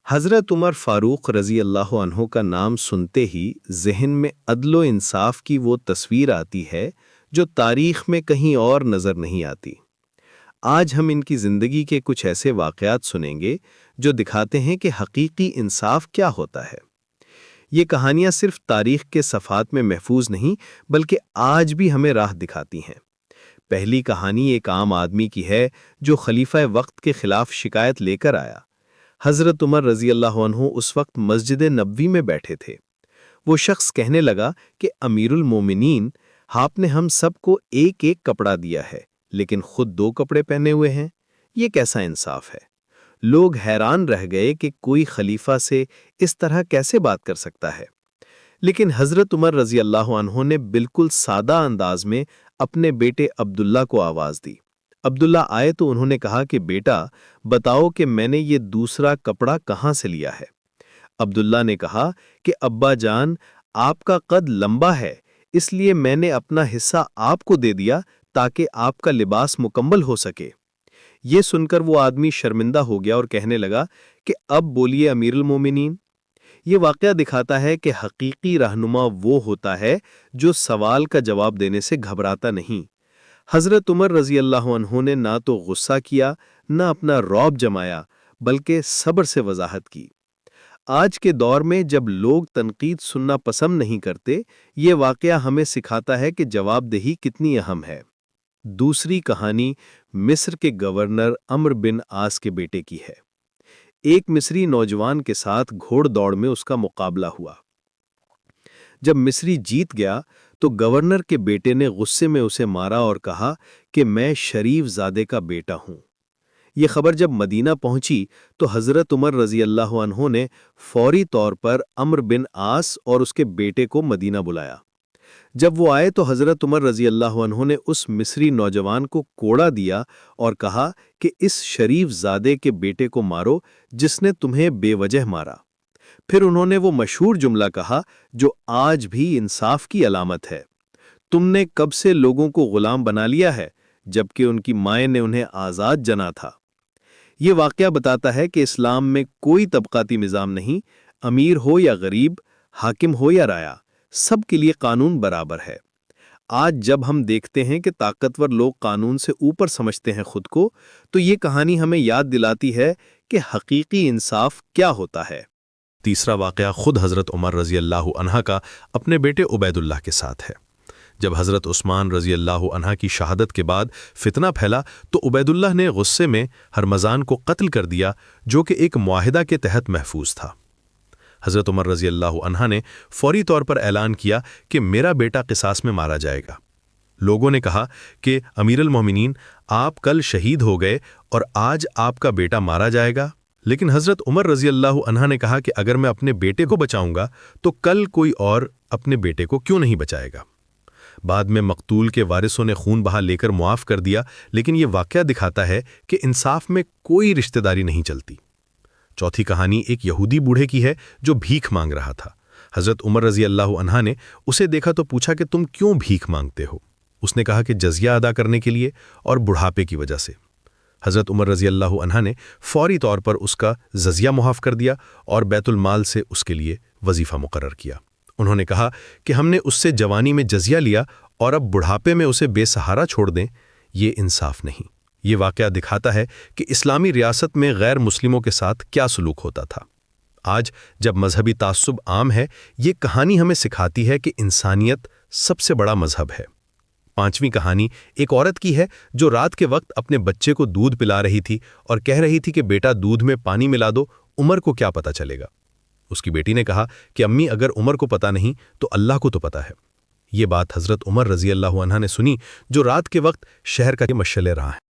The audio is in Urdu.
حضرت عمر فاروق رضی اللہ عنہ کا نام سنتے ہی ذہن میں عدل و انصاف کی وہ تصویر آتی ہے جو تاریخ میں کہیں اور نظر نہیں آتی۔ آج ہم ان کی زندگی کے کچھ ایسے واقعات سنیں گے جو دکھاتے ہیں کہ حقیقی انصاف کیا ہوتا ہے۔ یہ کہانیاں صرف تاریخ کے صفحات میں محفوظ نہیں بلکہ آج بھی ہمیں راہ دکھاتی ہیں۔ پہلی کہانی ایک عام آدمی کی ہے جو خلیفہ وقت کے خلاف شکایت لے کر آیا۔ حضرت عمر رضی اللہ عنہ اس وقت مسجد نبوی میں بیٹھے تھے۔ وہ شخص کہنے لگا کہ امیر المومنین، آپ نے ہم سب کو ایک ایک کپڑا دیا ہے لیکن خود 2 کپڑے پہنے ہوئے ہیں، یہ کیسا انصاف ہے؟ لوگ حیران رہ گئے کہ کوئی خلیفہ سے اس طرح کیسے بات کر سکتا ہے۔ لیکن حضرت عمر رضی اللہ عنہ نے بالکل سادہ انداز میں اپنے بیٹے عبداللہ کو آواز دی۔ عبداللہ آئے تو انہوں نے کہا کہ بیٹا بتاؤ کہ میں نے یہ دوسرا کپڑا کہاں سے لیا ہے؟ عبداللہ نے کہا کہ ابا جان، آپ کا قد لمبا ہے اس لیے میں نے اپنا حصہ آپ کو دے دیا تاکہ آپ کا لباس مکمل ہو سکے۔ یہ سن کر وہ آدمی شرمندہ ہو گیا اور کہنے لگا کہ اب بولیے امیر المومنین۔ یہ واقعہ دکھاتا ہے کہ حقیقی رہنما وہ ہوتا ہے جو سوال کا جواب دینے سے گھبراتا نہیں۔ حضرت عمر رضی اللہ عنہ نے نہ تو غصہ کیا نہ اپنا رعب جمایا بلکہ صبر سے وضاحت کی۔ آج کے دور میں جب لوگ تنقید سننا پسند نہیں کرتے، یہ واقعہ ہمیں سکھاتا ہے کہ جواب دہی کتنی اہم ہے۔ دوسری کہانی مصر کے گورنر عمرو بن عاص کے بیٹے کی ہے۔ ایک مصری نوجوان کے ساتھ گھوڑ دوڑ میں اس کا مقابلہ ہوا۔ جب مصری جیت گیا تو گورنر کے بیٹے نے غصے میں اسے مارا اور کہا کہ میں شریف زادے کا بیٹا ہوں۔ یہ خبر جب مدینہ پہنچی تو حضرت عمر رضی اللہ عنہ نے فوری طور پر عمرو بن عاص اور اس کے بیٹے کو مدینہ بلایا۔ جب وہ آئے تو حضرت عمر رضی اللہ عنہ نے اس مصری نوجوان کو کوڑا دیا اور کہا کہ اس شریف زادے کے بیٹے کو مارو جس نے تمہیں بے وجہ مارا۔ پھر انہوں نے وہ مشہور جملہ کہا جو آج بھی انصاف کی علامت ہے: تم نے کب سے لوگوں کو غلام بنا لیا ہے جبکہ ان کی مائیں نے انہیں آزاد جنا تھا۔ یہ واقعہ بتاتا ہے کہ اسلام میں کوئی طبقاتی نظام نہیں، امیر ہو یا غریب، حاکم ہو یا رایا، سب کے لیے قانون برابر ہے۔ آج جب ہم دیکھتے ہیں کہ طاقتور لوگ قانون سے اوپر سمجھتے ہیں خود کو، تو یہ کہانی ہمیں یاد دلاتی ہے کہ حقیقی انصاف کیا ہوتا ہے۔ تیسرا واقعہ خود حضرت عمر رضی اللہ عنہ کا اپنے بیٹے عبید اللہ کے ساتھ ہے۔ جب حضرت عثمان رضی اللہ عنہ کی شہادت کے بعد فتنہ پھیلا تو عبید اللہ نے غصے میں ہرمزان کو قتل کر دیا جو کہ ایک معاہدہ کے تحت محفوظ تھا۔ حضرت عمر رضی اللہ عنہ نے فوری طور پر اعلان کیا کہ میرا بیٹا قصاص میں مارا جائے گا۔ لوگوں نے کہا کہ امیر المومنین، آپ کل شہید ہو گئے اور آج آپ کا بیٹا مارا جائے گا۔ لیکن حضرت عمر رضی اللہ عنہ نے کہا کہ اگر میں اپنے بیٹے کو بچاؤں گا تو کل کوئی اور اپنے بیٹے کو کیوں نہیں بچائے گا؟ بعد میں مقتول کے وارثوں نے خون بہا لے کر معاف کر دیا، لیکن یہ واقعہ دکھاتا ہے کہ انصاف میں کوئی رشتہ داری نہیں چلتی۔ چوتھی کہانی ایک یہودی بوڑھے کی ہے جو بھیک مانگ رہا تھا۔ حضرت عمر رضی اللہ عنہ نے اسے دیکھا تو پوچھا کہ تم کیوں بھیک مانگتے ہو؟ اس نے کہا کہ جزیہ ادا کرنے کے لیے اور بڑھاپے کی وجہ سے۔ حضرت عمر رضی اللہ عنہ نے فوری طور پر اس کا جزیہ معاف کر دیا اور بیت المال سے اس کے لیے وظیفہ مقرر کیا۔ انہوں نے کہا کہ ہم نے اس سے جوانی میں جزیہ لیا اور اب بڑھاپے میں اسے بے سہارا چھوڑ دیں، یہ انصاف نہیں۔ یہ واقعہ دکھاتا ہے کہ اسلامی ریاست میں غیر مسلموں کے ساتھ کیا سلوک ہوتا تھا۔ آج جب مذہبی تعصب عام ہے، یہ کہانی ہمیں سکھاتی ہے کہ انسانیت سب سے بڑا مذہب ہے۔ پانچویں کہانی ایک عورت کی ہے جو رات کے وقت اپنے بچے کو دودھ پلا رہی تھی اور کہہ رہی تھی کہ بیٹا دودھ میں پانی ملا دو، عمر کو کیا پتہ چلے گا؟ اس کی بیٹی نے کہا کہ امی اگر عمر کو پتہ نہیں تو اللہ کو تو پتہ ہے۔ یہ بات حضرت عمر رضی اللہ عنہ نے سنی جو رات کے وقت شہر کا مشعل راہ ہیں۔